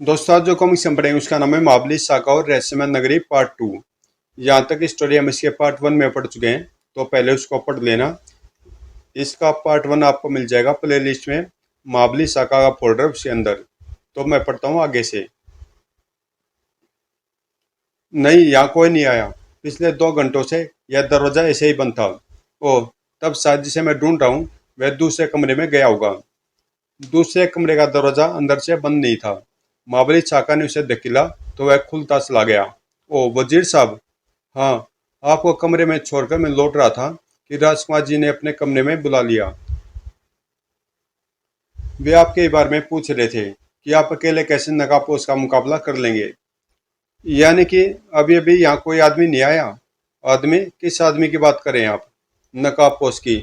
दोस्तों आज जो कॉमिक्स हम पढ़ेंगे उसका नाम है महाबली साका और रहस्यमय नगरी पार्ट 2। यहाँ तक स्टोरी हम इसके पार्ट 1 में पढ़ चुके हैं, तो पहले उसको पढ़ लेना। इसका पार्ट 1 आपको मिल जाएगा प्ले लिस्ट में, महाबली साका का फोल्डर उसके अंदर। तो मैं पढ़ता हूँ आगे से। नहीं, यहाँ कोई नहीं आया। पिछले 2 घंटों से यह दरवाजा ऐसे ही बंद था। ओह, तब शायद जिसे मैं ढूंढ रहा हूँ वह दूसरे कमरे में गया होगा। दूसरे कमरे का दरवाजा अंदर से बंद नहीं था। महाबली साका ने उसे धकेला तो वह खुलता चला गया। ओ वजीर साहब, हाँ, आपको कमरे में छोड़कर मैं लौट रहा था कि राजकुमार जी ने अपने कमरे में बुला लिया। वे आपके बारे में पूछ रहे थे कि आप अकेले कैसे नकाबपोश का मुकाबला कर लेंगे। यानी कि अभी अभी यहाँ कोई आदमी नहीं आया। आदमी? किस आदमी की बात करें आप? नकाबपोश की।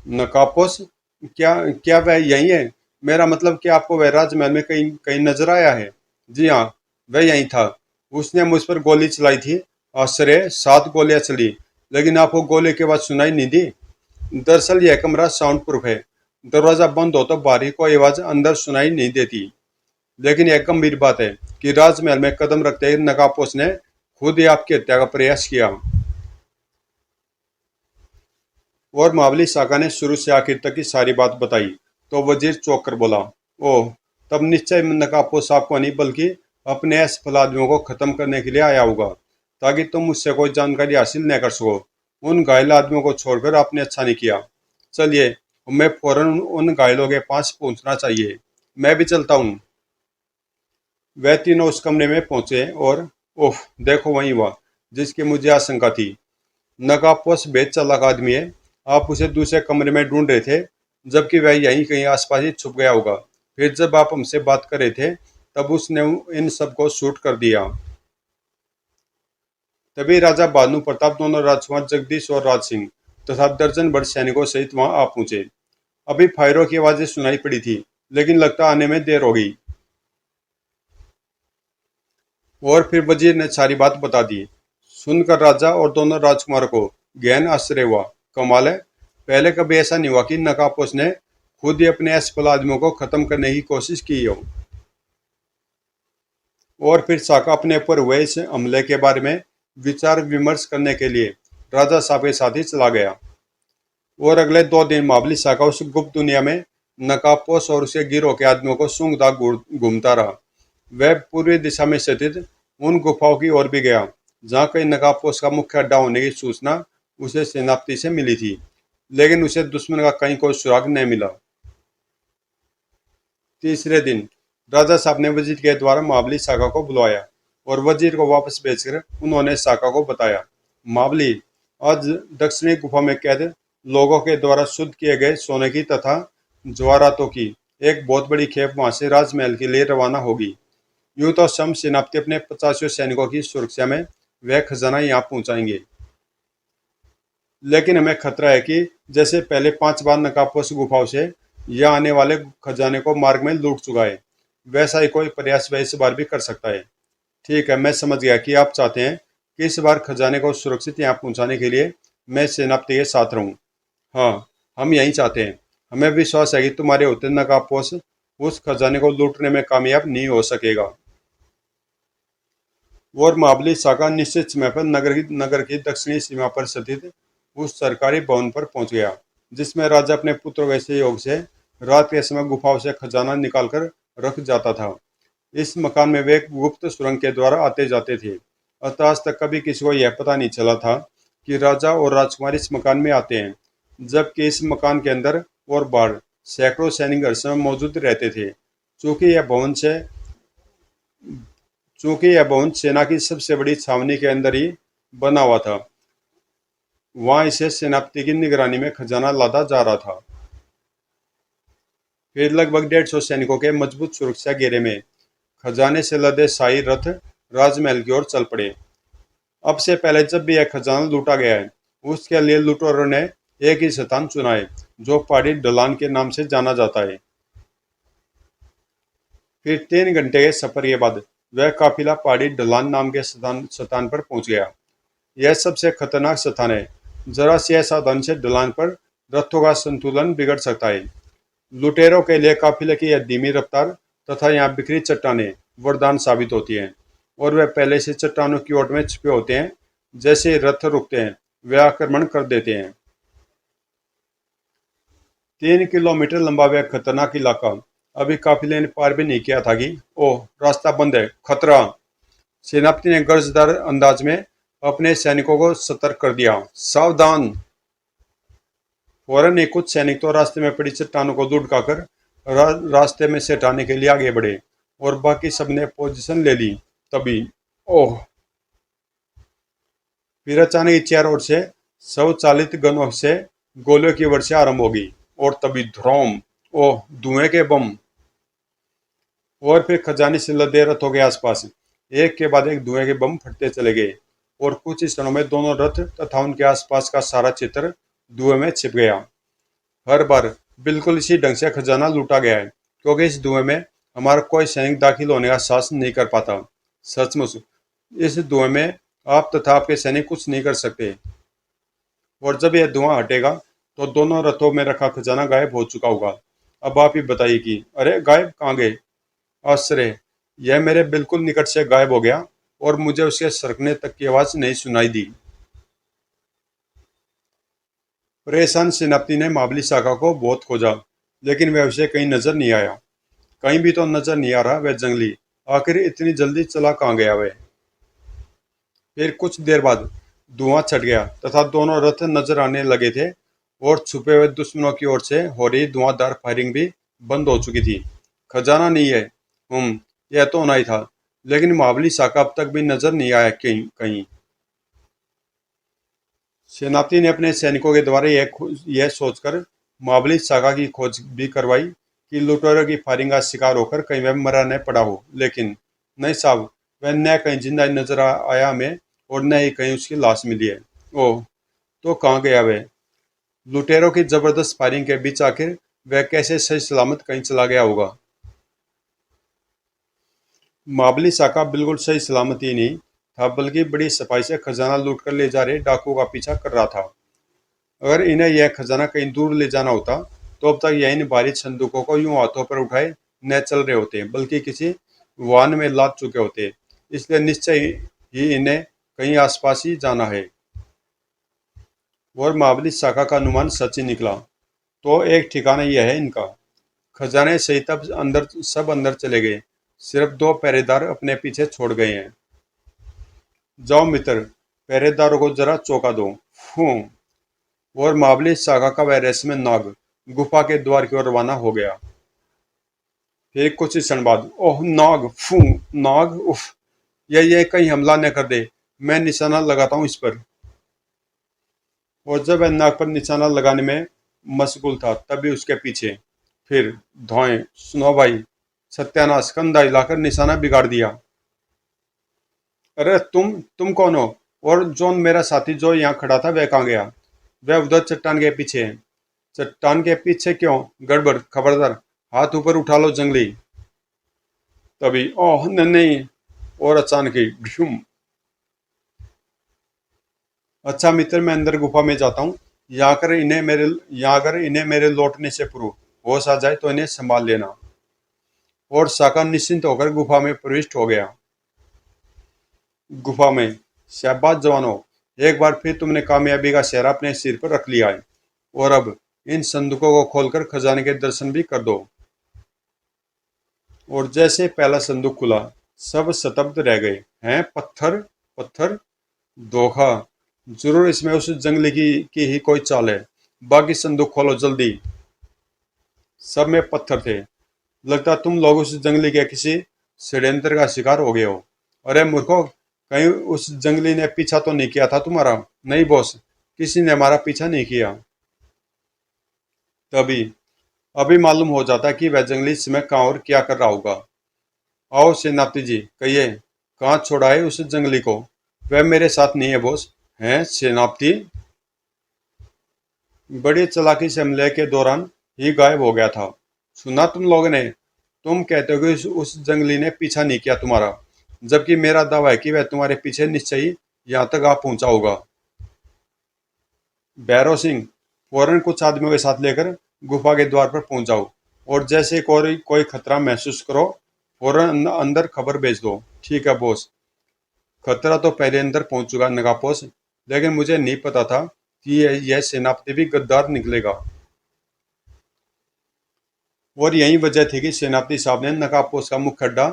नकाबपोश? क्या क्या वह यही है? मेरा मतलब कि आपको वह राजमहल में कहीं कहीं नजर आया है? जी हाँ, वह यही था। उसने मुझ पर गोली चलाई थी। आश्चर्य, 7 गोलियां चली, लेकिन आपको गोली की आवाज सुनाई नहीं दी। दरअसल यह कमरा साउंड प्रूफ है। दरवाजा बंद हो तो बाहरी कोई आवाज अंदर सुनाई नहीं देती। लेकिन यह गंभीर बात है कि राजमहल में कदम रखते ही नकाबपोश ने खुद ही आपकी हत्या का प्रयास किया। और महाबली साका ने शुरू से आखिर तक की सारी बात बताई। तो वजीर चौंक कर बोला, ओह, तब निश्चय नकाबपोश आपको नहीं बल्कि अपने असफल आदमियों को खत्म करने के लिए आया होगा, ताकि तुम मुझसे कोई जानकारी हासिल न कर सको। उन घायल आदमियों को छोड़कर आपने अच्छा नहीं किया। चलिए, हमें फौरन उन घायलों के पास पहुंचना चाहिए। मैं भी चलता हूँ। वह तीनों उस कमरे में पहुंचे और ओह, देखो वही हुआ जिसकी मुझे आशंका थी। नकाबपोश बेहद चालाक आदमी है। आप उसे दूसरे कमरे में ढूंढ रहे थे, जबकि वह यहीं कहीं आसपास ही छुप गया होगा। फिर जब आप हमसे बात कर रहे थे, तब उसने इन सबको शूट कर दिया। तभी राजा भानु प्रताप, दोनों राजकुमार जगदीश और राज सिंह तथा दर्जन भर सैनिकों सहित वहां आ पहुंचे। अभी फायरों की आवाजें सुनाई पड़ी थी, लेकिन लगता आने में देर हो गई। और फिर वजीर ने सारी बात बता दी। सुनकर राजा और दोनों राजकुमारों को गहन आश्चर्य हुआ। कमाल है, पहले कभी ऐसा नहीं हुआ कि नकाबपोश ने खुद ही अपने असफल आदमियों को खत्म करने की कोशिश की हो। और फिर साका अपने ऊपर हुए इस हमले के बारे में विचार विमर्श करने के लिए राजा साहब के साथ ही चला गया। और अगले 2 दिन महाबली साका उस गुप्त दुनिया में नकाबपोश और उसके गिरोह के आदमियों को सूंघता घूमता रहा। वह पूर्वी दिशा में स्थित उन गुफाओं की ओर भी गया, जहाँ कई नकाबपोश का मुख्य अड्डा होने की सूचना उसे सेनापति से मिली थी, लेकिन उसे दुश्मन का कहीं कोई सुराग नहीं मिला। तीसरे दिन राजा साहब ने वजीर के द्वारा महाबली साका को बुलवाया और वजीर को वापस भेजकर उन्होंने साका को बताया, महाबली, आज दक्षिणी गुफा में कैद लोगों के द्वारा शुद्ध किए गए सोने की तथा जवाहरातों की एक बहुत बड़ी खेप वहां से राजमहल के लिए रवाना होगी। यूं तो सम सेनापति अपने 50 सैनिकों की सुरक्षा में वह खजाना यहाँ पहुंचाएंगे, लेकिन हमें खतरा है कि जैसे पहले 5 बार नकाबपोश गुफाओं से यह आने वाले खजाने को मार्ग में लूट चुका है, वैसा ही कोई प्रयास वह इस बार भी कर सकता है। ठीक है, मैं समझ गया कि आप चाहते हैं कि इस बार खजाने को सुरक्षित यहाँ पहुँचाने के लिए मैं सेनापति के साथ रहूँ। हाँ, हम यही चाहते हैं। हमें विश्वास है कि तुम्हारे होते नकाबपोश उस खजाने को लूटने में कामयाब नहीं हो सकेगा। और महाबली साका निश्चित समय पर नगर की दक्षिणी सीमा पर स्थित उस सरकारी भवन पर पहुंच गया, जिसमें राजा अपने पुत्रों के सहयोग से रात के समय गुफाओं से खजाना निकालकर रख जाता था। इस मकान में वे एक गुप्त सुरंग के द्वारा आते जाते थे, अतः आज तक कभी किसी को यह पता नहीं चला था कि राजा और राजकुमार इस मकान में आते हैं, जबकि इस मकान के अंदर और बाहर सैकड़ों सैनिक हर समय मौजूद रहते थे। चूंकि यह भवन से चूंकि यह भवन सेना की सबसे बड़ी छावनी के अंदर ही बना हुआ था, वहां इसे सेनापति की निगरानी में खजाना लादा जा रहा था। फिर लगभग 150 सैनिकों के मजबूत सुरक्षा घेरे में खजाने से लदे शाही रथ राजमहल की ओर चल पड़े। अब से पहले जब भी यह खजाना लूटा गया है, उसके लिए लुटेरों ने एक ही स्थान चुना है, जो पहाड़ी ढलान के नाम से जाना जाता है। फिर 3 घंटे के सफर के बाद वह काफिला पहाड़ी ढलान नाम के स्थान पर पहुंच गया। यह सबसे खतरनाक स्थान है। जरा सी असावधानी से ढलान पर रथों का संतुलन बिगड़ सकता है। लुटेरों के लिए काफिले की यह धीमी रफ्तार तथा यहाँ बिखरी चट्टानें वरदान साबित होती हैं और वे पहले से चट्टानों की ओट में छिपे होते हैं। जैसे ही रथ रुकते हैं वे आक्रमण कर देते हैं। 3 किलोमीटर लंबा वह खतरनाक इलाका अभी काफिले ने पार भी नहीं किया था कि ओह, रास्ता बंद है, खतरा। सेनापति ने गर्जदार अंदाज में अपने सैनिकों को सतर्क कर दिया। सावधान। फौरन ही कुछ सैनिक तो रास्ते में पड़ी चट्टानों को लुढ़काकर रास्ते में से हटाने के लिए आगे बढ़े और बाकी सबने पोजीशन ले ली। तभी ओह, फिर अचानक चारों ओर से स्वचालित गनों से गोलियों की वर्षा आरंभ होगी और तभी ध्रोम, ओह, धुएं के बम। और फिर खजाने से लदे रथों के आसपास एक के बाद एक धुएं के बम फटते चले गए और कुछ ही क्षणों में दोनों रथ तथा उनके आसपास का सारा क्षेत्र धुएं में छिप गया। हर बार बिल्कुल इसी ढंग से खजाना लूटा गया है, क्योंकि इस धुएं में हमारा कोई सैनिक दाखिल होने का साहस नहीं कर पाता। सचमुच इस धुएं में आप तथा आपके सैनिक कुछ नहीं कर सकते। और जब यह धुआं हटेगा तो दोनों रथों में रखा खजाना गायब हो चुका होगा। अब आप ही बताइए कि अरे, गायब कहाँ गए? आश्चर्य, यह मेरे बिल्कुल निकट से गायब हो गया और मुझे उसके सरकने तक की आवाज नहीं सुनाई दी। परेशान सेनापति ने महाबली शाखा को बहुत खोजा, लेकिन वह उसे कहीं नजर नहीं आया। कहीं भी तो नजर नहीं आ रहा वह जंगली। आखिर इतनी जल्दी चला कहाँ गया वह? फिर कुछ देर बाद धुआं छट गया तथा दोनों रथ नजर आने लगे थे और छुपे हुए दुश्मनों की ओर से हो रही धुआंधार फायरिंग भी बंद हो चुकी थी। खजाना नहीं है, यह तो होना ही था, लेकिन महाबली शाखा अब तक भी नजर नहीं आया कहीं कहीं। सेनापति ने अपने सैनिकों के द्वारा यह सोचकर महाबली शाखा की खोज भी करवाई कि लुटेरों की फायरिंग का शिकार होकर कहीं वह मरा न पड़ा हो, लेकिन नहीं साहब, वह न कहीं जिंदा नजर आया हमें और न ही कहीं उसकी लाश मिली है। ओह, तो कहाँ गया वह? लुटेरों की जबरदस्त फायरिंग के बीच आखिर वह कैसे सही सलामत कहीं चला गया होगा? महाबली शाखा बिल्कुल सही सलामत ही नहीं था, बल्कि बड़ी सफाई से खजाना लूट कर ले जा रहे डाकुओं का पीछा कर रहा था। अगर इन्हें यह खजाना कहीं दूर ले जाना होता तो अब तक यह इन भारी संदूकों को यूं हाथों पर उठाए न चल रहे होते, बल्कि किसी वाहन में लाद चुके होते। इसलिए निश्चय ही इन्हें कहीं आसपास ही जाना है। और महाबली शाखा का अनुमान सच ही निकला। तो एक ठिकाना यह है इनका। खजाने सही तब सब अंदर चले गए, सिर्फ 2 पहरेदार अपने पीछे छोड़ गए हैं। जाओ मित्र, पहरेदारों को जरा चौंका दो। फूं। और महाबली शाखा का वह रहस्यमय नाग गुफा के द्वार की ओर रवाना हो गया। फिर कुछ ही क्षण बाद, ओह नाग, फू, नाग, उफ, यह कहीं हमला न कर दे, मैं निशाना लगाता हूँ इस पर। और जब वह नाग पर निशाना लगाने में मशगूल था तभी उसके पीछे फिर धौएं। सुनो भाई, सत्यानाश, कंधा हिलाकर निशाना बिगाड़ दिया। अरे तुम कौन हो? और जॉन, मेरा साथी जो यहाँ खड़ा था, वह कहाँ गया? वह उधर चट्टान के पीछे है। चट्टान के पीछे क्यों? गड़बड़, खबरदार, हाथ ऊपर उठा लो जंगली। तभी ओह नहीं, और अचानक ही ढूम। अच्छा मित्र, मैं अंदर गुफा में जाता हूँ। यहाँ अगर इन्हें मेरे लौटने से पूर्व होश आ जाए तो इन्हें संभाल लेना। और शाका निश्चिंत होकर गुफा में प्रविष्ट हो गया। गुफा में, शाबाश जवानों, एक बार फिर तुमने कामयाबी का सेहरा अपने सिर पर रख लिया है। और अब इन संदूकों को खोलकर खजाने के दर्शन भी कर दो। और जैसे पहला संदूक खुला, सब स्तब्ध रह गए। हैं, पत्थर पत्थर, धोखा, जरूर इसमें उस जंगली की ही कोई चाल है। बाकी संदूक खोलो जल्दी। सब में पत्थर थे। लगता तुम लोग उस जंगली के किसी षड्यंत्र का शिकार हो गए हो। अरे मूर्खों, कहीं उस जंगली ने पीछा तो नहीं किया था तुम्हारा? नहीं बॉस, किसी ने हमारा पीछा नहीं किया। तभी अभी मालूम हो जाता कि वह जंगली इस समय कहाँ और क्या कर रहा होगा। आओ सेनापति जी, कहिए, कहाँ छोड़ा है उस जंगली को? वह मेरे साथ नहीं है बॉस। हैं सेनापति? बड़ी चालाकी से हमले के दौरान ही गायब हो गया था। सुना तुम लोगों ने? तुम कहते हो कि उस जंगली ने पीछा नहीं किया तुम्हारा, जबकि मेरा दावा है कि वह तुम्हारे पीछे निश्चय ही यहाँ तक आ पहुंचा होगा। भैरव सिंह, फौरन कुछ आदमियों के साथ लेकर गुफा के द्वार पर पहुंच जाओ और जैसे कोई खतरा महसूस करो फौरन अंदर खबर भेज दो। ठीक है बॉस। खतरा तो पहले अंदर पहुंच चुका नगापोस, लेकिन मुझे नहीं पता था कि यह सेनापति भी गद्दार निकलेगा। और यही वजह थी कि सेनापति साहब ने नकाबपोश का मुख्य अड्डा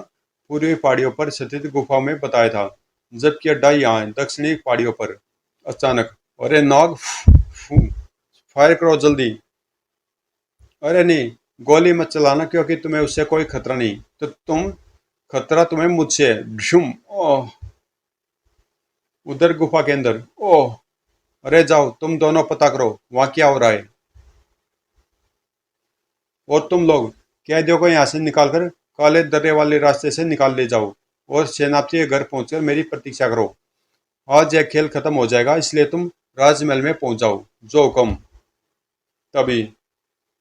पूर्वी पहाड़ियों पर स्थित गुफा में बताया था, जबकि अड्डा यहाँ है दक्षिणी पहाड़ियों पर। अचानक, अरे नाग, फायर करो जल्दी। अरे नहीं, गोली मत चलाना, क्योंकि तुम्हें उससे कोई खतरा नहीं, तो खतरा तुम्हें मुझसे है। भ्यूम। ओह, उधर गुफा के अंदर। ओह, अरे जाओ तुम दोनों पता करो वहां क्या हो रहा है। और तुम लोग कैदियों को यहाँ से निकालकर काले दर्रे वाले रास्ते से निकाल ले जाओ और सेनापति के घर पहुंचकर मेरी प्रतीक्षा करो। आज यह खेल खत्म हो जाएगा, इसलिए तुम राजमहल में पहुंच जाओ। जो हुक्म। तभी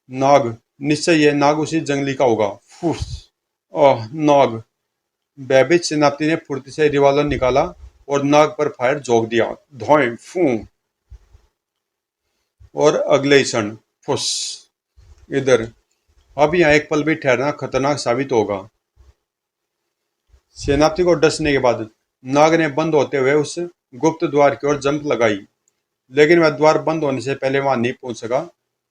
नाग, निश्चय ये नाग उसी जंगली का होगा। फुस। ओह नाग। भयभीत सेनापति ने फुर्ती से रिवॉल्वर निकाला और नाग पर फायर झोंक दिया। धोए फू। और अगले ही क्षण फुस। इधर। अब यहाँ एक पल भी ठहरना खतरनाक साबित होगा। सेनापति को डसने के बाद नाग ने बंद होते हुए उस गुप्त द्वार की ओर जंप लगाई, लेकिन वह द्वार बंद होने से पहले वहां नहीं पहुंच सका।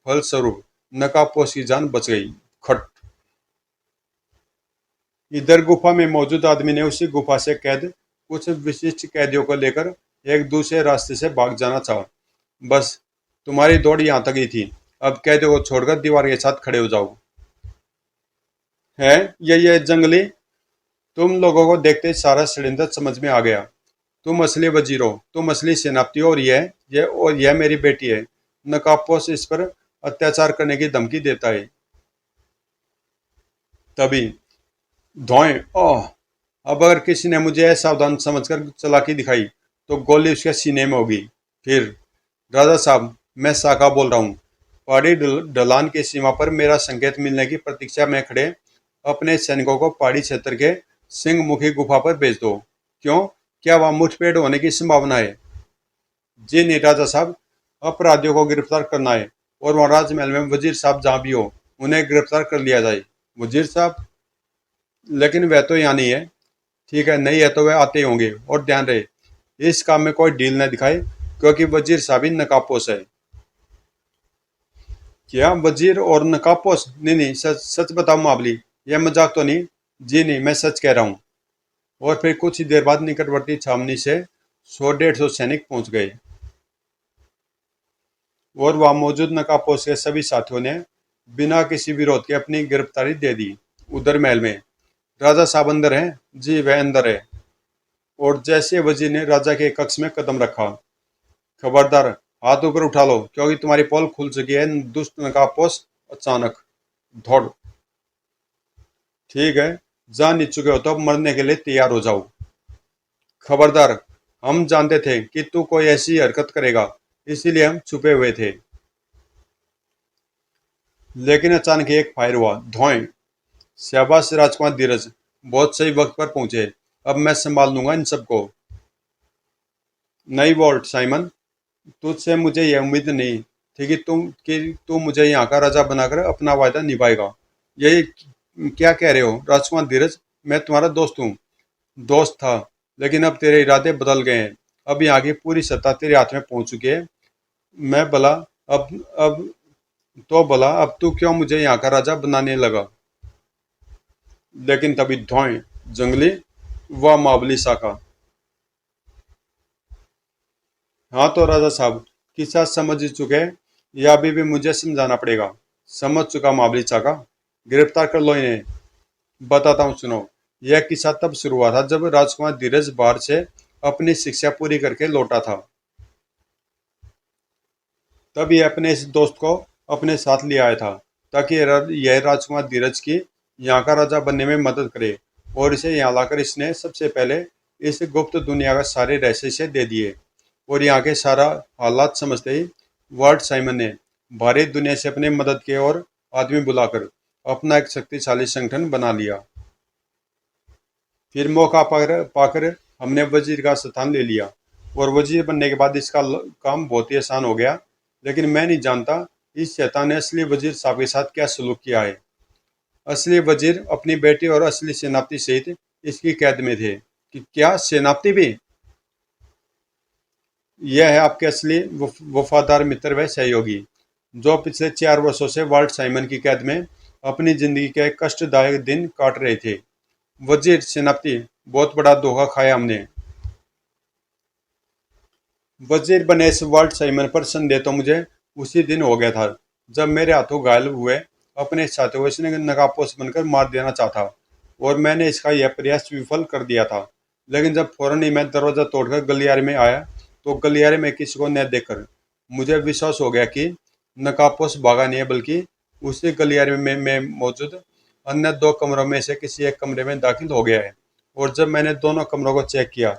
फलस्वरूप नकाबपोश की जान बच गई। खट। इधर गुफा में मौजूद आदमी ने उसी गुफा से कैद कुछ विशिष्ट कैदियों को लेकर एक दूसरे रास्ते से भाग जाना चाहा। बस तुम्हारी दौड़ यहाँ तक ही थी। अब कैदियों को छोड़कर दीवार के साथ खड़े हो जाओ। है ये जंगली। तुम लोगों को देखते ही सारा षड्यंत्र समझ में आ गया। तुम असली वजीर हो, तुम असली सेनापति हो, और यह मेरी बेटी है। नकाबपोश इस पर अत्याचार करने की धमकी देता है। तभी धोए। ओह, अब अगर किसी ने मुझे असावधान समझकर चालाकी दिखाई तो गोली उसके सीने में होगी। फिर राजा साहब, मैं साका बोल रहा हूँ। पहाड़ी ढलान की सीमा पर मेरा संकेत मिलने की प्रतीक्षा में खड़े अपने सैनिकों को पहाड़ी क्षेत्र के सिंहमुखी गुफा पर भेज दो। क्यों? क्या वहां मुठभेड़ होने की संभावना है? जी नहीं राजा साहब, अपराधियों को गिरफ्तार करना है, और वहां राजमहल में वजीर साहब जहां भी हो उन्हें गिरफ्तार कर लिया जाए। वजीर साहब? लेकिन वह तो यहाँ नहीं है। ठीक है, नहीं है तो वह आते ही होंगे। और ध्यान रहे इस काम में कोई ढील न दिखाए, क्योंकि वजीर साहब ही नकाबपोश है। क्या वजीर और नकाबपोश? नहीं नहीं, सच सच बताओ मावली, यह मजाक तो नहीं? जी नहीं, मैं सच कह रहा हूँ। और फिर कुछ ही देर बाद निकटवर्ती छावनी से 100-150 सैनिक पहुंच गए, और वहां मौजूद नकाबपोश के सभी साथियों ने बिना किसी विरोध के अपनी गिरफ्तारी दे दी। उधर महल में राजा साहब अंदर हैं? जी वह अंदर है। और जैसे वजीर ने राजा के कक्ष में कदम रखा, खबरदार हाथ ऊपर उठा लो, क्योंकि तुम्हारी पोल खुल चुकी है दुष्ट नकाबपोश। अचानक धौड़। ठीक है, जान ही चुके हो तो अब मरने के लिए तैयार हो जाओ। खबरदार, हम जानते थे कि तू कोई ऐसी हरकत करेगा, इसीलिए हम छुपे हुए थे। लेकिन अचानक एक फायर हुआ। धोएं। शाबाश राजकुमार धीरज, बहुत सही वक्त पर पहुंचे। अब मैं संभाल लूंगा इन सबको। नहीं वॉल्ट साइमन, तुझसे मुझे यह उम्मीद नहीं थी कि तू मुझे यहाँ का राजा बनाकर अपना वायदा निभाएगा। यही क्या कह रहे हो राजकुमार धीरज? मैं तुम्हारा दोस्त हूँ। दोस्त था, लेकिन अब तेरे इरादे बदल गए हैं। अब यहाँ की पूरी सत्ता तेरे हाथ में पहुंच चुकी है। मैं भला अब तो भला अब तू क्यों मुझे यहाँ का राजा बनाने लगा? लेकिन तभी धोएं। जंगली, वह मावली साका। हाँ तो राजा साहब, किस्सा समझ चुके हैं या अभी भी मुझे समझाना पड़ेगा? समझ चुका मावली साका। गिरफ्तार कर लो इन्हें। बताता हूँ, सुनो। यह किस्सा तब शुरू हुआ था जब राजकुमार धीरज बाहर से अपनी शिक्षा पूरी करके लौटा था। तब यह अपने इस दोस्त को अपने साथ ले आया था, ताकि यह राजकुमार धीरज की यहाँ का राजा बनने में मदद करे। और इसे यहाँ लाकर इसने सबसे पहले इस गुप्त दुनिया का सारे रहस्य इसे दे दिए। और यहाँ के सारा हालात समझते ही वार्ड साइमन ने बाहरी दुनिया से अपने मदद के और आदमी बुलाकर अपना एक शक्तिशाली संगठन बना लिया। फिर मौका पाकर हमने वजीर का स्थान ले लिया, और वजीर बनने के बाद इसका काम बहुत ही आसान हो गया। लेकिन मैं नहीं जानता इस शैतान ने असली वजीर साहब के साथ क्या सलूक किया है। असली वजीर अपनी बेटी और असली सेनापति सहित इसकी कैद में थे। कि क्या सेनापति भी? यह है आपके असली वफादार मित्र व सहयोगी, जो पिछले 4 वर्षों से वाल्ट साइमन की कैद में अपनी जिंदगी के कष्टदायक दिन काट रहे थे। वजीर, सेनापति, बहुत बड़ा धोखा खाया हमने। वजीर बने इस वाल्ट साइमन पर संदेह तो मुझे उसी दिन हो गया था जब मेरे हाथों घायल हुए अपने साथियों को इसने नकाबपोश बनकर मार देना चाहता, और मैंने इसका यह प्रयास विफल कर दिया था। लेकिन जब फौरन ही मैं दरवाजा तोड़कर गलियारे में आया तो गलियारे में किसी को न देखकर मुझे विश्वास हो गया कि नकाबपोश भागा नहीं है, बल्कि उसी गलियारे में मौजूद अन्य 2 कमरों में से किसी एक कमरे में दाखिल हो गया है। और जब मैंने दोनों कमरों को चेक किया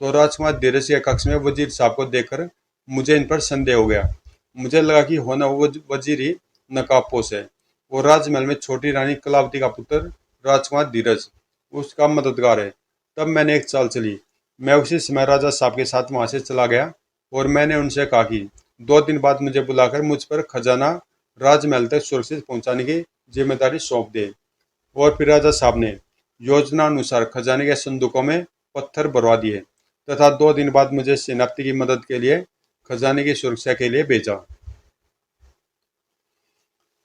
तो राजकुमार धीरज के कक्ष में वजीर साहब को देखकर मुझे इन पर संदेह हो गया। मुझे लगा कि होना वो वजीर ही नकाबपोश है, और राजमहल में छोटी रानी कलावती का पुत्र राजकुमार धीरज उसका मददगार है। तब मैंने एक चाल चली। मैं उसी समय राजा साहब के साथ वहां से चला गया और मैंने उनसे कहा कि 2 दिन बाद मुझे बुलाकर मुझ पर खजाना राजमहल तक सुरक्षित पहुंचाने की जिम्मेदारी सौंप दे। और फिर राजा साहब ने योजना अनुसार खजाने के संदूकों में पत्थर भरवा दिए तथा 2 दिन बाद मुझे सेनापति की मदद के लिए खजाने की सुरक्षा के लिए भेजा।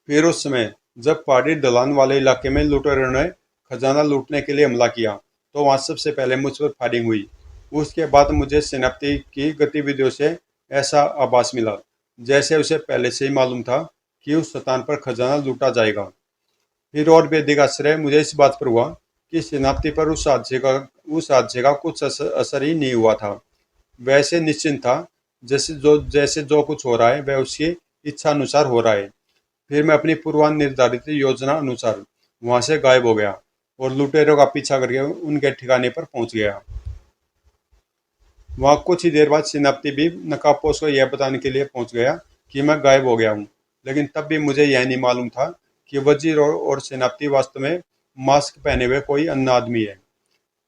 फिर उस समय जब पहाड़ी ढलान वाले इलाके में लुटेरों ने खजाना लूटने के लिए हमला किया तो वहां सबसे पहले मुझ पर फायरिंग हुई। उसके बाद मुझे सेनापति की गतिविधियों से ऐसा आभास मिला जैसे उसे पहले से ही मालूम था कि उस स्थान पर खजाना लूटा जाएगा। फिर और भी अधिक आश्चर्य मुझे इस बात पर हुआ कि सेनापति पर उस हादसे का कुछ असर ही नहीं हुआ था। वैसे निश्चिंत था जैसे जो कुछ हो रहा है वह उसकी इच्छा अनुसार हो रहा है। फिर मैं अपनी पूर्व निर्धारित योजना अनुसार वहां से गायब हो गया और लुटेरों का पीछा करके उनके ठिकाने पर पहुंच गया। वहां कुछ ही देर बाद सेनापति भी नकाबपोश को यह बताने के लिए पहुंच गया कि मैं गायब हो गया हूँ। लेकिन तब भी मुझे यह नहीं मालूम था कि वजीर और सेनापति वास्तव में मास्क पहने हुए कोई अन्य आदमी है।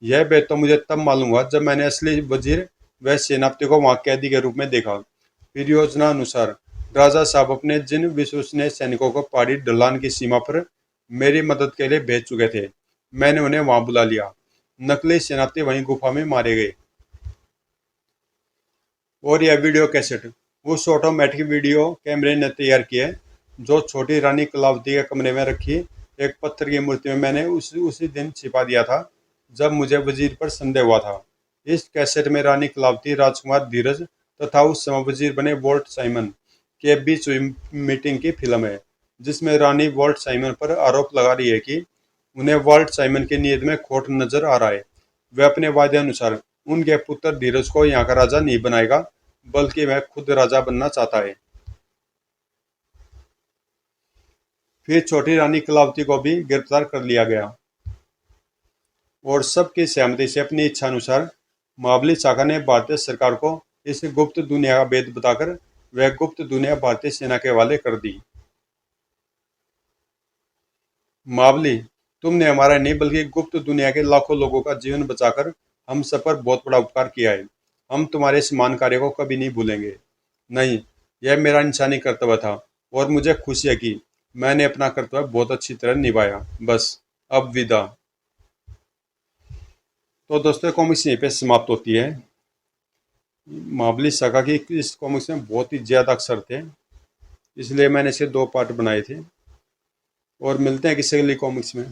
यह बात तो मुझे तब मालूम हुआ जब मैंने असली वजीर व सेनापति को वहां कैदी के रूप में देखा। फिर योजना अनुसार राजा साहब अपने जिन विश्वसनीय सैनिकों को पहाड़ी ढलान की सीमा पर मेरी मदद के लिए भेज चुके थे, मैंने उन्हें वहां बुला लिया। नकली सेनापति वहीं गुफा में मारे गए। और यह वीडियो कैसेट उस ऑटोमेटिक वीडियो कैमरे ने तैयार की है जो छोटी रानी कलावती के कमरे में रखी एक पत्थर की मूर्ति में मैंने उसी दिन छिपा दिया था जब मुझे वजीर पर संदेह हुआ था। इस कैसेट में रानी कलावती, राजकुमार धीरज तथा उस समय वजीर बने वॉल्ट साइमन के बीच हुई मीटिंग की फिल्म है, जिसमें रानी वॉल्ट साइमन पर आरोप लगा रही है कि उन्हें वॉल्ट साइमन की नीयत में खोट नजर आ रहा है। वह अपने वादे अनुसार उनके पुत्र धीरज को यहाँ का राजा नहीं बनाएगा, बल्कि वह खुद राजा बनना चाहता है। फिर छोटी रानी कलावती को भी गिरफ्तार कर लिया गया और सबकी सहमति से अपनी इच्छा अनुसार महाबली शाखा ने भारतीय सरकार को इस गुप्त दुनिया का भेद बताकर वह गुप्त दुनिया भारतीय सेना के हवाले कर दी। महाबली, तुमने हमारा नहीं बल्कि गुप्त दुनिया के लाखों लोगों का जीवन बचाकर हम सब पर बहुत बड़ा उपकार किया है। हम तुम्हारे इस महान कार्य को कभी नहीं भूलेंगे। नहीं, यह मेरा इंसानी कर्तव्य था और मुझे खुशी है कि मैंने अपना कर्तव्य बहुत अच्छी तरह निभाया। बस अब विदा। तो दोस्तों, कॉमिक्स यहीं पे समाप्त होती है। महाबली शाखा की इस कॉमिक्स में बहुत ही ज़्यादा अक्षर थे, इसलिए मैंने इसे 2 पार्ट बनाए थे। और मिलते हैं किसी अगली कॉमिक्स में।